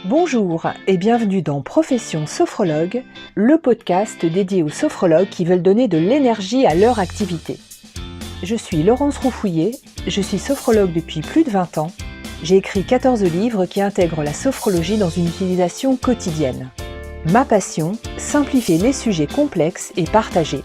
Bonjour et bienvenue dans Profession Sophrologue, le podcast dédié aux sophrologues qui veulent donner de l'énergie à leur activité. Je suis Laurence Roufouillet, je suis sophrologue depuis plus de 20 ans. J'ai écrit 14 livres qui intègrent la sophrologie dans une utilisation quotidienne. Ma passion, simplifier les sujets complexes et partagés.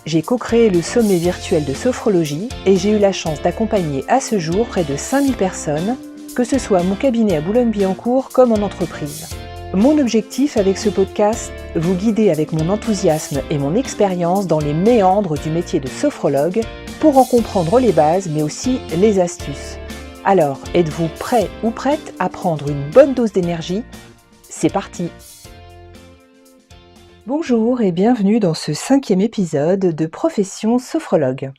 J'ai co-créé le sommet virtuel de sophrologie et j'ai eu la chance d'accompagner à ce jour près de 5000 personnes, que ce soit à mon cabinet à Boulogne-Billancourt comme en entreprise. Mon objectif avec ce podcast, vous guider avec mon enthousiasme et mon expérience dans les méandres du métier de sophrologue pour en comprendre les bases mais aussi les astuces. Alors, êtes-vous prêt ou prête à prendre une bonne dose d'énergie ? C'est parti! Bonjour et bienvenue dans ce 5e épisode de Profession Sophrologue.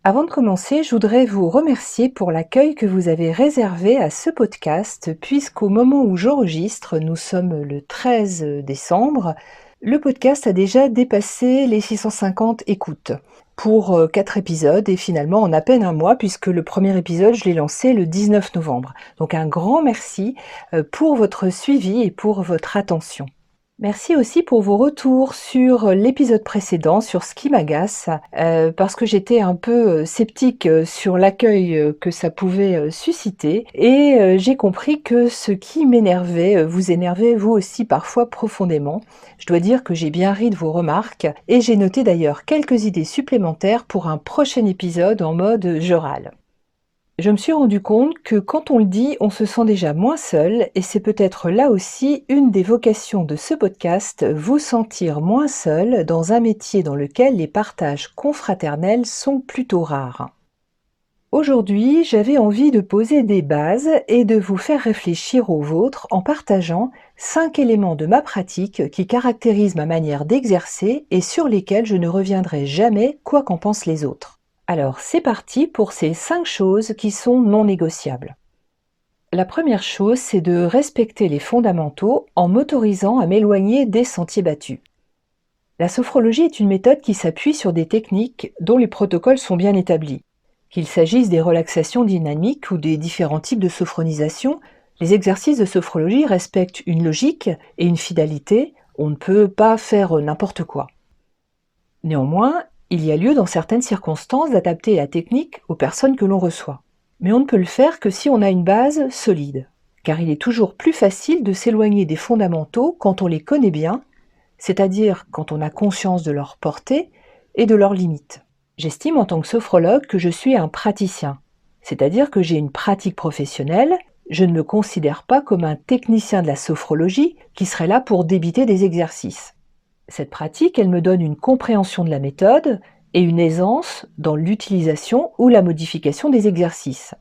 Avant de commencer, je voudrais vous remercier pour l'accueil que vous avez réservé à ce podcast, puisqu'au moment où j'enregistre, nous sommes le 13 décembre, le podcast a déjà dépassé les 650 écoutes pour 4 épisodes et finalement en à peine un mois, puisque le premier épisode, je l'ai lancé le 19 novembre. Donc un grand merci pour votre suivi et pour votre attention. Merci aussi pour vos retours sur l'épisode précédent, sur ce qui m'agace, parce que j'étais un peu sceptique sur l'accueil que ça pouvait susciter, et j'ai compris que ce qui m'énervait vous énervait vous aussi parfois profondément. Je dois dire que j'ai bien ri de vos remarques, et j'ai noté d'ailleurs quelques idées supplémentaires pour un prochain épisode en mode je râle. Je me suis rendu compte que quand on le dit, on se sent déjà moins seul et c'est peut-être là aussi une des vocations de ce podcast, vous sentir moins seul dans un métier dans lequel les partages confraternels sont plutôt rares. Aujourd'hui, j'avais envie de poser des bases et de vous faire réfléchir aux vôtres en partageant 5 éléments de ma pratique qui caractérisent ma manière d'exercer et sur lesquels je ne reviendrai jamais quoi qu'en pensent les autres. Alors, c'est parti pour ces 5 choses qui sont non négociables. La première chose, c'est de respecter les fondamentaux en m'autorisant à m'éloigner des sentiers battus. La sophrologie est une méthode qui s'appuie sur des techniques dont les protocoles sont bien établis. Qu'il s'agisse des relaxations dynamiques ou des différents types de sophronisation, les exercices de sophrologie respectent une logique et une finalité. On ne peut pas faire n'importe quoi. Néanmoins, il y a lieu dans certaines circonstances d'adapter la technique aux personnes que l'on reçoit. Mais on ne peut le faire que si on a une base solide, car il est toujours plus facile de s'éloigner des fondamentaux quand on les connaît bien, c'est-à-dire quand on a conscience de leur portée et de leurs limites. J'estime en tant que sophrologue que je suis un praticien, c'est-à-dire que j'ai une pratique professionnelle, je ne me considère pas comme un technicien de la sophrologie qui serait là pour débiter des exercices. Cette pratique, elle me donne une compréhension de la méthode et une aisance dans l'utilisation ou la modification des exercices.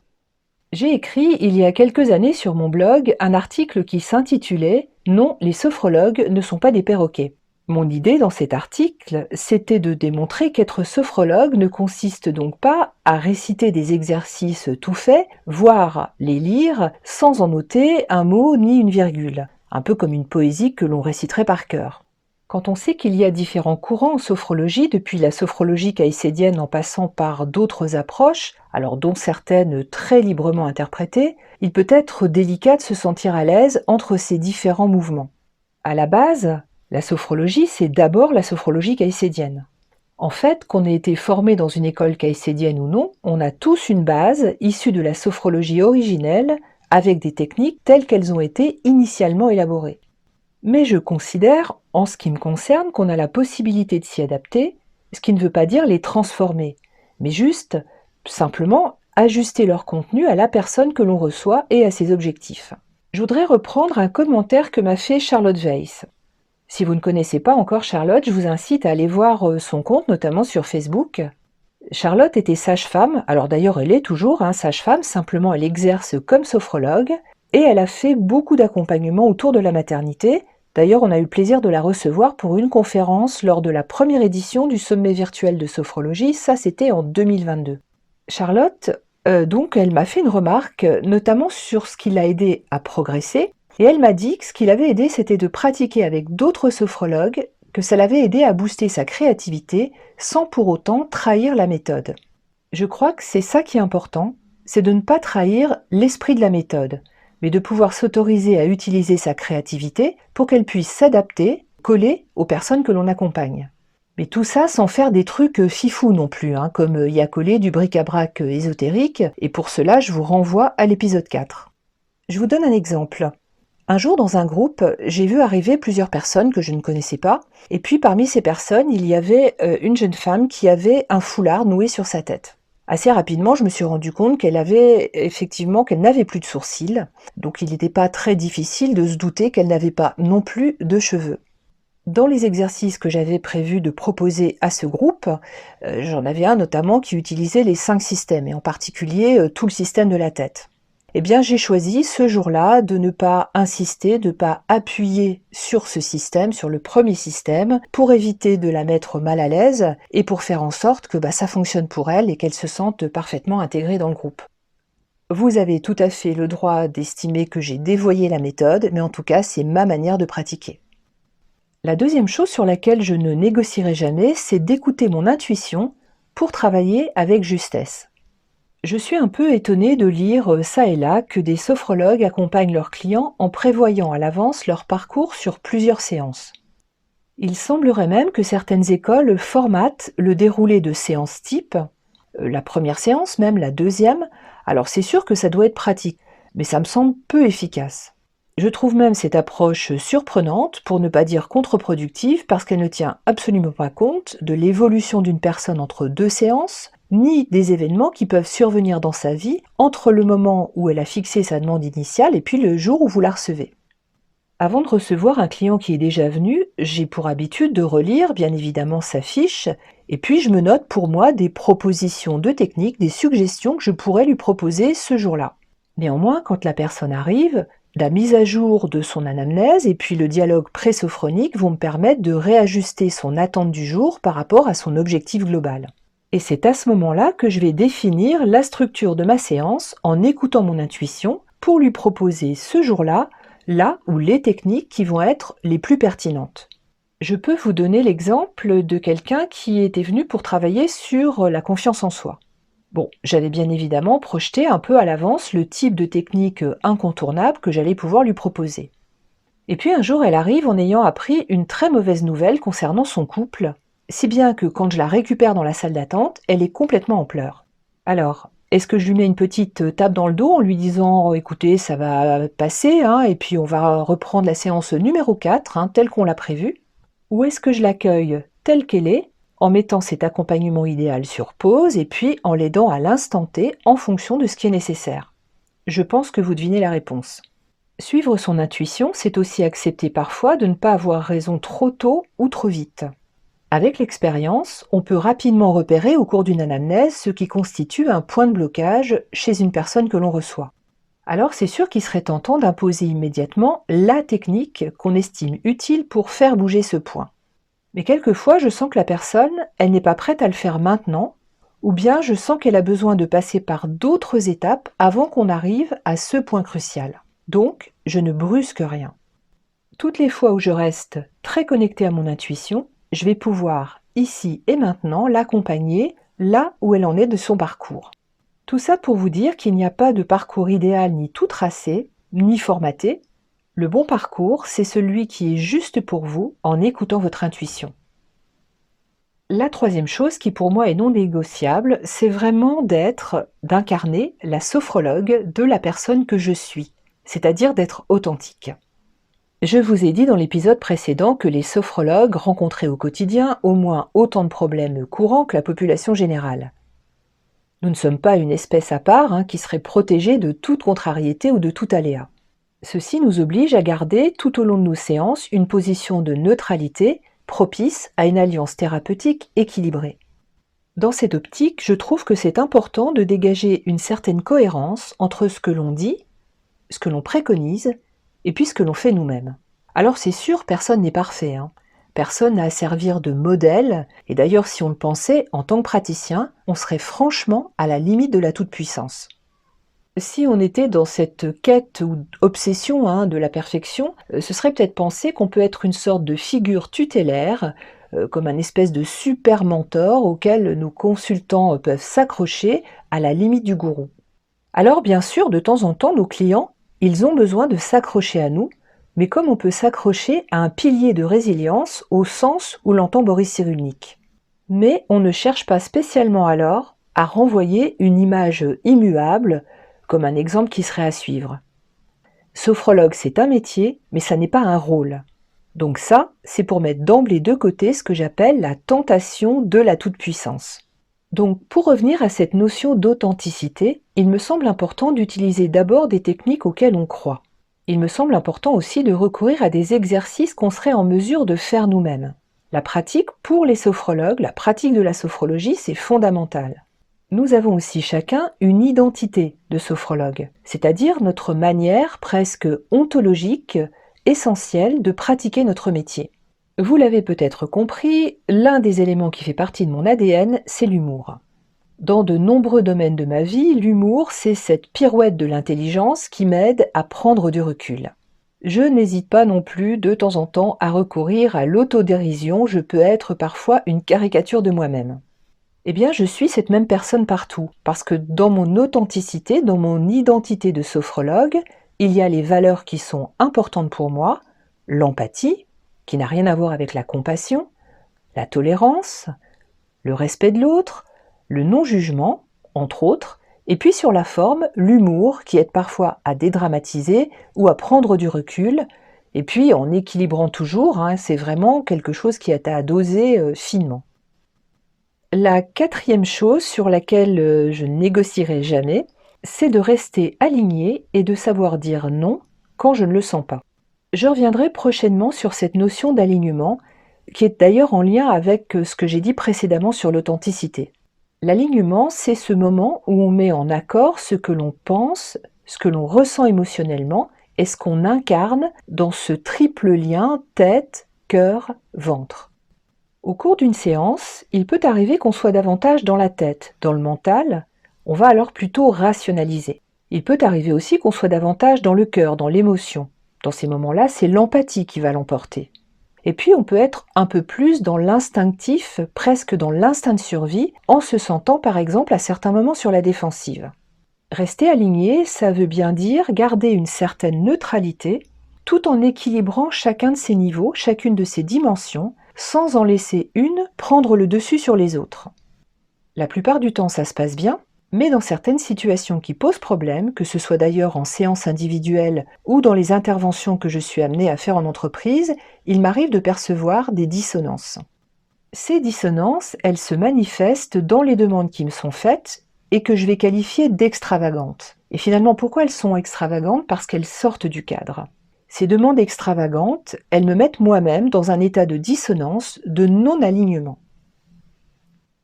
J'ai écrit il y a quelques années sur mon blog un article qui s'intitulait « Non, les sophrologues ne sont pas des perroquets ». Mon idée dans cet article, c'était de démontrer qu'être sophrologue ne consiste donc pas à réciter des exercices tout faits, voire les lire sans en noter un mot ni une virgule, un peu comme une poésie que l'on réciterait par cœur. Quand on sait qu'il y a différents courants en sophrologie, depuis la sophrologie caïcédienne en passant par d'autres approches, alors dont certaines très librement interprétées, il peut être délicat de se sentir à l'aise entre ces différents mouvements. À la base, la sophrologie, c'est d'abord la sophrologie caïcédienne. En fait, qu'on ait été formé dans une école caïcédienne ou non, on a tous une base issue de la sophrologie originelle avec des techniques telles qu'elles ont été initialement élaborées. Mais je considère, en ce qui me concerne, qu'on a la possibilité de s'y adapter, ce qui ne veut pas dire les transformer, mais juste, simplement, ajuster leur contenu à la personne que l'on reçoit et à ses objectifs. Je voudrais reprendre un commentaire que m'a fait Charlotte Weiss. Si vous ne connaissez pas encore Charlotte, je vous incite à aller voir son compte, notamment sur Facebook. Charlotte était sage-femme, alors d'ailleurs elle est toujours sage-femme, simplement elle exerce comme sophrologue, et elle a fait beaucoup d'accompagnement autour de la maternité. D'ailleurs, on a eu le plaisir de la recevoir pour une conférence lors de la première édition du sommet virtuel de sophrologie, ça c'était en 2022. Charlotte, donc, elle m'a fait une remarque, notamment sur ce qui l'a aidé à progresser, et elle m'a dit que ce qui l'avait aidé, c'était de pratiquer avec d'autres sophrologues, que ça l'avait aidé à booster sa créativité sans pour autant trahir la méthode. Je crois que c'est ça qui est important, c'est de ne pas trahir l'esprit de la méthode. mais de pouvoir s'autoriser à utiliser sa créativité pour qu'elle puisse s'adapter, coller aux personnes que l'on accompagne. Mais tout ça sans faire des trucs fifous non plus, comme y accoler du bric-à-brac ésotérique, et pour cela je vous renvoie à l'épisode 4. Je vous donne un exemple. Un jour dans un groupe, j'ai vu arriver plusieurs personnes que je ne connaissais pas, et puis parmi ces personnes, il y avait une jeune femme qui avait un foulard noué sur sa tête. Assez rapidement, je me suis rendu compte qu'elle n'avait plus de sourcils, donc il n'était pas très difficile de se douter qu'elle n'avait pas non plus de cheveux. Dans les exercices que j'avais prévu de proposer à ce groupe, j'en avais un notamment qui utilisait les 5 systèmes, et en particulier tout le système de la tête. Eh bien, j'ai choisi ce jour-là de ne pas insister, de ne pas appuyer sur ce système, sur le premier système, pour éviter de la mettre mal à l'aise et pour faire en sorte que ça fonctionne pour elle et qu'elle se sente parfaitement intégrée dans le groupe. Vous avez tout à fait le droit d'estimer que j'ai dévoyé la méthode, mais en tout cas, c'est ma manière de pratiquer. La deuxième chose sur laquelle je ne négocierai jamais, c'est d'écouter mon intuition pour travailler avec justesse. Je suis un peu étonnée de lire ça et là que des sophrologues accompagnent leurs clients en prévoyant à l'avance leur parcours sur plusieurs séances. Il semblerait même que certaines écoles formatent le déroulé de séances type, la première séance, même la deuxième. Alors c'est sûr que ça doit être pratique, mais ça me semble peu efficace. Je trouve même cette approche surprenante, pour ne pas dire contre-productive, parce qu'elle ne tient absolument pas compte de l'évolution d'une personne entre 2 séances, ni des événements qui peuvent survenir dans sa vie entre le moment où elle a fixé sa demande initiale et puis le jour où vous la recevez. Avant de recevoir un client qui est déjà venu, j'ai pour habitude de relire bien évidemment sa fiche, et puis je me note pour moi des propositions de techniques, des suggestions que je pourrais lui proposer ce jour-là. Néanmoins, quand la personne arrive, la mise à jour de son anamnèse et puis le dialogue présophronique vont me permettre de réajuster son attente du jour par rapport à son objectif global. Et c'est à ce moment-là que je vais définir la structure de ma séance en écoutant mon intuition pour lui proposer ce jour-là là ou les techniques qui vont être les plus pertinentes. Je peux vous donner l'exemple de quelqu'un qui était venu pour travailler sur la confiance en soi. Bon, j'avais bien évidemment projeté un peu à l'avance le type de technique incontournable que j'allais pouvoir lui proposer. Et puis un jour, elle arrive en ayant appris une très mauvaise nouvelle concernant son couple, si bien que quand je la récupère dans la salle d'attente, elle est complètement en pleurs. Alors, est-ce que je lui mets une petite tape dans le dos en lui disant « Écoutez, ça va passer, et puis on va reprendre la séance numéro 4, telle qu'on l'a prévue » ou est-ce que je l'accueille telle qu'elle est, en mettant cet accompagnement idéal sur pause et puis en l'aidant à l'instant T en fonction de ce qui est nécessaire? Je pense que vous devinez la réponse. Suivre son intuition, c'est aussi accepter parfois de ne pas avoir raison trop tôt ou trop vite. Avec l'expérience, on peut rapidement repérer au cours d'une anamnèse ce qui constitue un point de blocage chez une personne que l'on reçoit. Alors c'est sûr qu'il serait tentant d'imposer immédiatement la technique qu'on estime utile pour faire bouger ce point. Mais quelquefois, je sens que la personne, elle n'est pas prête à le faire maintenant, ou bien je sens qu'elle a besoin de passer par d'autres étapes avant qu'on arrive à ce point crucial. Donc, je ne brusque rien. Toutes les fois où je reste très connectée à mon intuition, je vais pouvoir, ici et maintenant, l'accompagner là où elle en est de son parcours. Tout ça pour vous dire qu'il n'y a pas de parcours idéal ni tout tracé, ni formaté. Le bon parcours, c'est celui qui est juste pour vous en écoutant votre intuition. La troisième chose qui pour moi est non négociable, c'est vraiment d'incarner la sophrologue de la personne que je suis, c'est-à-dire d'être authentique. Je vous ai dit dans l'épisode précédent que les sophrologues rencontraient au quotidien au moins autant de problèmes courants que la population générale. Nous ne sommes pas une espèce à part qui serait protégée de toute contrariété ou de tout aléa. Ceci nous oblige à garder tout au long de nos séances une position de neutralité propice à une alliance thérapeutique équilibrée. Dans cette optique, je trouve que c'est important de dégager une certaine cohérence entre ce que l'on dit, ce que l'on préconise, et puis ce que l'on fait nous-mêmes. Alors c'est sûr, personne n'est parfait. Personne n'a à servir de modèle, et d'ailleurs si on le pensait, en tant que praticien, on serait franchement à la limite de la toute-puissance. Si on était dans cette quête ou obsession de la perfection, ce serait peut-être penser qu'on peut être une sorte de figure tutélaire, comme un espèce de super mentor auquel nos consultants peuvent s'accrocher à la limite du gourou. Alors bien sûr, de temps en temps, nos clients, Ils ont besoin de s'accrocher à nous, mais comme on peut s'accrocher à un pilier de résilience au sens où l'entend Boris Cyrulnik. Mais on ne cherche pas spécialement alors à renvoyer une image immuable, comme un exemple qui serait à suivre. Sophrologue, c'est un métier, mais ça n'est pas un rôle. Donc ça, c'est pour mettre d'emblée de côté ce que j'appelle la tentation de la toute-puissance. Donc pour revenir à cette notion d'authenticité, il me semble important d'utiliser d'abord des techniques auxquelles on croit. Il me semble important aussi de recourir à des exercices qu'on serait en mesure de faire nous-mêmes. La pratique, pour les sophrologues, la pratique de la sophrologie, c'est fondamental. Nous avons aussi chacun une identité de sophrologue, c'est-à-dire notre manière presque ontologique, essentielle de pratiquer notre métier. Vous l'avez peut-être compris, l'un des éléments qui fait partie de mon ADN, c'est l'humour. Dans de nombreux domaines de ma vie, l'humour, c'est cette pirouette de l'intelligence qui m'aide à prendre du recul. Je n'hésite pas non plus de temps en temps à recourir à l'autodérision, je peux être parfois une caricature de moi-même. Eh bien, je suis cette même personne partout, parce que dans mon authenticité, dans mon identité de sophrologue, il y a les valeurs qui sont importantes pour moi, l'empathie, qui n'a rien à voir avec la compassion, la tolérance, le respect de l'autre, le non-jugement, entre autres, et puis sur la forme, l'humour, qui aide parfois à dédramatiser ou à prendre du recul, et puis en équilibrant toujours, c'est vraiment quelque chose qui est à doser finement. La quatrième chose sur laquelle je ne négocierai jamais, c'est de rester aligné et de savoir dire non quand je ne le sens pas. Je reviendrai prochainement sur cette notion d'alignement, qui est d'ailleurs en lien avec ce que j'ai dit précédemment sur l'authenticité. L'alignement, c'est ce moment où on met en accord ce que l'on pense, ce que l'on ressent émotionnellement et ce qu'on incarne dans ce triple lien tête, cœur, ventre. Au cours d'une séance, il peut arriver qu'on soit davantage dans la tête, dans le mental, on va alors plutôt rationaliser. Il peut arriver aussi qu'on soit davantage dans le cœur, dans l'émotion. Dans ces moments-là, c'est l'empathie qui va l'emporter. Et puis on peut être un peu plus dans l'instinctif, presque dans l'instinct de survie, en se sentant par exemple à certains moments sur la défensive. Rester aligné, ça veut bien dire garder une certaine neutralité, tout en équilibrant chacun de ses niveaux, chacune de ses dimensions, sans en laisser une prendre le dessus sur les autres. La plupart du temps, ça se passe bien, mais dans certaines situations qui posent problème, que ce soit d'ailleurs en séance individuelle ou dans les interventions que je suis amenée à faire en entreprise, il m'arrive de percevoir des dissonances. Ces dissonances, elles se manifestent dans les demandes qui me sont faites et que je vais qualifier d'extravagantes. Et finalement, pourquoi elles sont extravagantes? Parce qu'elles sortent du cadre. Ces demandes extravagantes, elles me mettent moi-même dans un état de dissonance, de non-alignement.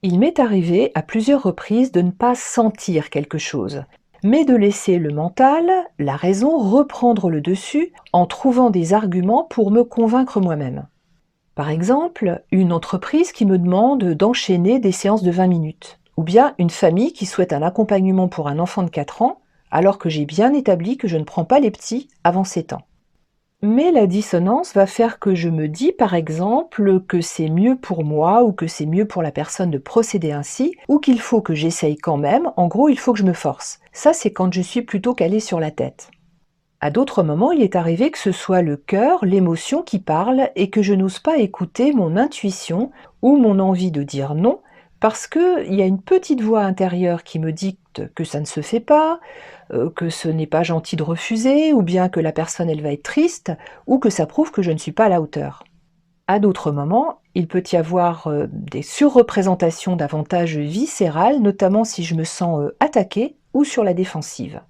Il m'est arrivé à plusieurs reprises de ne pas sentir quelque chose, mais de laisser le mental, la raison, reprendre le dessus en trouvant des arguments pour me convaincre moi-même. Par exemple, une entreprise qui me demande d'enchaîner des séances de 20 minutes, ou bien une famille qui souhaite un accompagnement pour un enfant de 4 ans, alors que j'ai bien établi que je ne prends pas les petits avant 7 ans. Mais la dissonance va faire que je me dis par exemple que c'est mieux pour moi ou que c'est mieux pour la personne de procéder ainsi ou qu'il faut que j'essaye quand même, en gros il faut que je me force. Ça c'est quand je suis plutôt calée sur la tête. À d'autres moments, il est arrivé que ce soit le cœur, l'émotion qui parle et que je n'ose pas écouter mon intuition ou mon envie de dire non parce qu'il y a une petite voix intérieure qui me dicte que ça ne se fait pas, que ce n'est pas gentil de refuser, ou bien que la personne elle va être triste, ou que ça prouve que je ne suis pas à la hauteur. À d'autres moments, il peut y avoir des surreprésentations davantage viscérales, notamment si je me sens attaquée ou sur la défensive.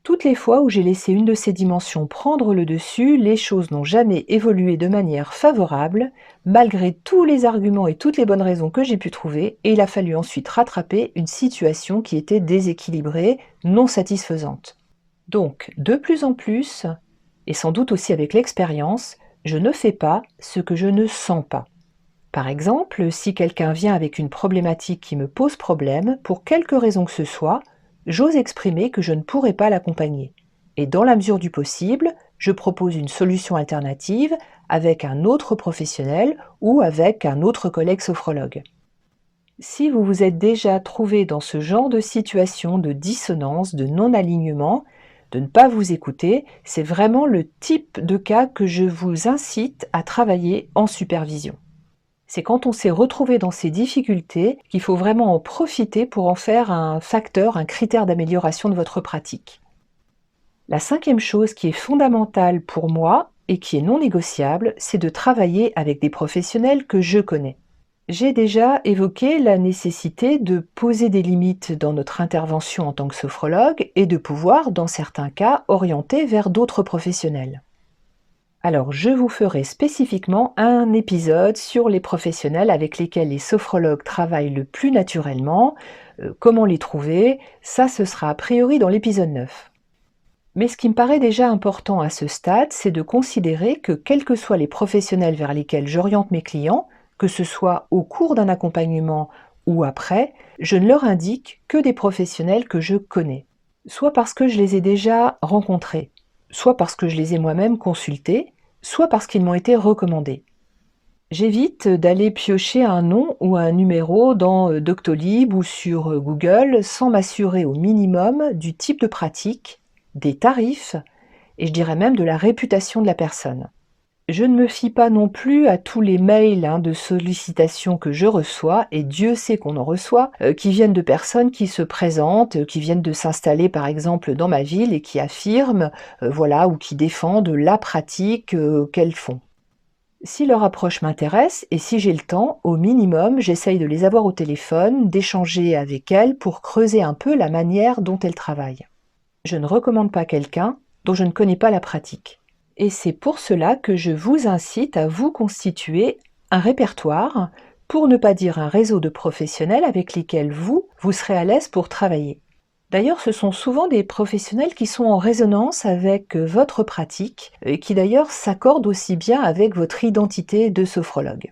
Toutes les fois où j'ai laissé une de ces dimensions prendre le dessus, les choses n'ont jamais évolué de manière favorable, malgré tous les arguments et toutes les bonnes raisons que j'ai pu trouver, et il a fallu ensuite rattraper une situation qui était déséquilibrée, non satisfaisante. Donc, de plus en plus, et sans doute aussi avec l'expérience, je ne fais pas ce que je ne sens pas. Par exemple, si quelqu'un vient avec une problématique qui me pose problème, pour quelque raison que ce soit, j'ose exprimer que je ne pourrai pas l'accompagner. Et dans la mesure du possible, je propose une solution alternative avec un autre professionnel ou avec un autre collègue sophrologue. Si vous vous êtes déjà trouvé dans ce genre de situation de dissonance, de non-alignement, de ne pas vous écouter, c'est vraiment le type de cas que je vous incite à travailler en supervision. C'est quand on s'est retrouvé dans ces difficultés qu'il faut vraiment en profiter pour en faire un facteur, un critère d'amélioration de votre pratique. La 5e chose qui est fondamentale pour moi et qui est non négociable, c'est de travailler avec des professionnels que je connais. J'ai déjà évoqué la nécessité de poser des limites dans notre intervention en tant que sophrologue et de pouvoir, dans certains cas, orienter vers d'autres professionnels. Alors, je vous ferai spécifiquement un épisode sur les professionnels avec lesquels les sophrologues travaillent le plus naturellement, comment les trouver, ça ce sera a priori dans l'épisode 9. Mais ce qui me paraît déjà important à ce stade, c'est de considérer que quels que soient les professionnels vers lesquels j'oriente mes clients, que ce soit au cours d'un accompagnement ou après, je ne leur indique que des professionnels que je connais, soit parce que je les ai déjà rencontrés, soit parce que je les ai moi-même consultés, soit parce qu'ils m'ont été recommandés. J'évite d'aller piocher un nom ou un numéro dans Doctolib ou sur Google sans m'assurer au minimum du type de pratique, des tarifs et je dirais même de la réputation de la personne. Je ne me fie pas non plus à tous les mails de sollicitations que je reçois, et Dieu sait qu'on en reçoit, qui viennent de personnes qui se présentent, qui viennent de s'installer par exemple dans ma ville et qui affirment, ou qui défendent la pratique qu'elles font. Si leur approche m'intéresse et si j'ai le temps, au minimum, j'essaye de les avoir au téléphone, d'échanger avec elles pour creuser un peu la manière dont elles travaillent. Je ne recommande pas quelqu'un dont je ne connais pas la pratique. Et c'est pour cela que je vous incite à vous constituer un répertoire, pour ne pas dire un réseau de professionnels avec lesquels vous serez à l'aise pour travailler. D'ailleurs, ce sont souvent des professionnels qui sont en résonance avec votre pratique et qui d'ailleurs s'accordent aussi bien avec votre identité de sophrologue.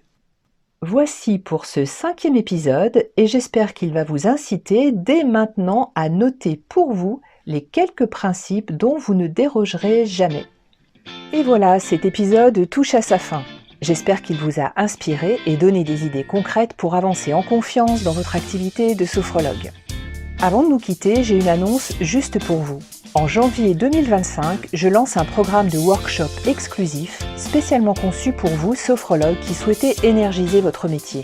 Voici pour ce 5e épisode et j'espère qu'il va vous inciter dès maintenant à noter pour vous les quelques principes dont vous ne dérogerez jamais. Et voilà, cet épisode touche à sa fin. J'espère qu'il vous a inspiré et donné des idées concrètes pour avancer en confiance dans votre activité de sophrologue. Avant de nous quitter, j'ai une annonce juste pour vous. En janvier 2025, je lance un programme de workshop exclusif, spécialement conçu pour vous, sophrologues, qui souhaitez énergiser votre métier.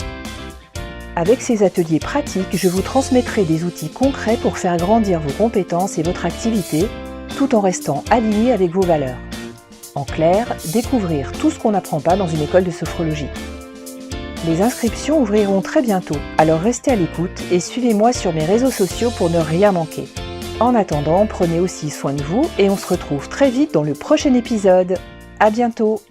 Avec ces ateliers pratiques, je vous transmettrai des outils concrets pour faire grandir vos compétences et votre activité, tout en restant aligné avec vos valeurs. En clair, découvrir tout ce qu'on n'apprend pas dans une école de sophrologie. Les inscriptions ouvriront très bientôt, alors restez à l'écoute et suivez-moi sur mes réseaux sociaux pour ne rien manquer. En attendant, prenez aussi soin de vous et on se retrouve très vite dans le prochain épisode. À bientôt!